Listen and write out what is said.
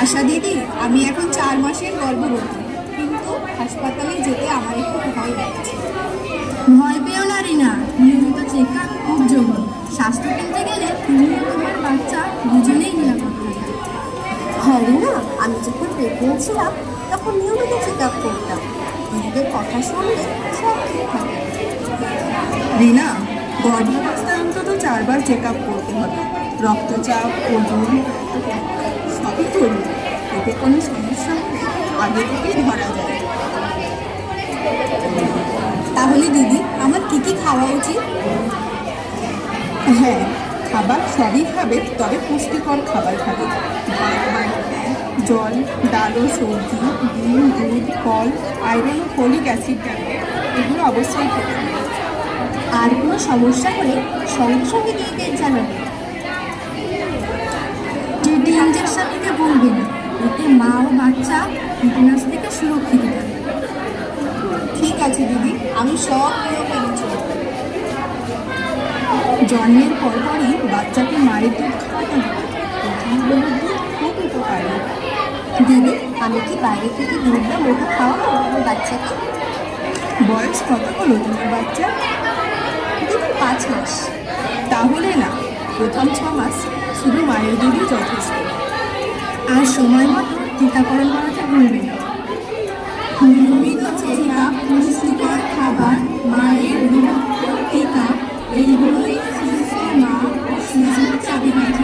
আশা দিদি, আমি এখন 4 মাসের গর্ভবতী, কিন্তু হাসপাতালে যেতে আমার একটু ভয় লাগছে। ভয় পেও না রিনা, নিয়মিত চেক আপ খুব জরুরি। স্বাস্থ্য কেন্দ্রে গেলে তুমি ও তোমার বাচ্চা দুজনেই নিরাপদ থাকবে। হ্যাঁ রিনা, আমি যখন প্রেগনেন্ট ছিলাম তখন নিয়মিত চেক আপ করতাম। দিদিদের কথা শুনলে সব ঠিক থাকে। রিনা, গর্ভাবস্থায় অন্তত 4বার চেক আপ করতে হবে। রক্তচাপ, ওজন সবই করুন। এতে কোনো সমস্যা হলে আগে থেকেই ধরা যায়। তাহলে দিদি, আমার কি কি খাওয়া উচিত? হ্যাঁ, খাবার সবই খাবে, তবে পুষ্টিকর খাবার খাবে। জল, ডাল ও সবজি, ডিম, দুধ, ফল, আয়রন ও ফলিক অ্যাসিড ট্যাবলেট, এগুলো অবশ্যই খেতে হবে। আর কোনো সমস্যা হলে সঙ্গে সঙ্গে দিদিদের জানাবে। টিটি ইঞ্জেকশন নিতে ভুলবে না, এতে মা ও বাচ্চা টিটেনাস থেকে সুরক্ষিত থাকে। ঠিক আছে দিদি, আমি সব নিয়ম মেনে চলব। জন্মের পরপরই বাচ্চাকে মায়ের দুধ খাওয়াতে হবে। প্রথম বেলার দুধ খুব উপকারী। দিদি, আমি কি বাইরে থেকে দুধ বা মোটা খাওয়াবো আমার বাচ্চাকে? বয়স কত হলো তোমার বাচ্চা? দিদি 5 মাস। তাহলে না, প্রথম 6 মাস শুধু মায়ের দুধই যথেষ্ট। আর সময় মতো টিকাকরণ করাতে ভুলবে না। নিয়মিত চেক আপ, পুষ্টিকর খাবার, মায়ের দুধ, টিকা, এইগুলোই সুস্থ মা ও শিশুর চাবিকাঠি।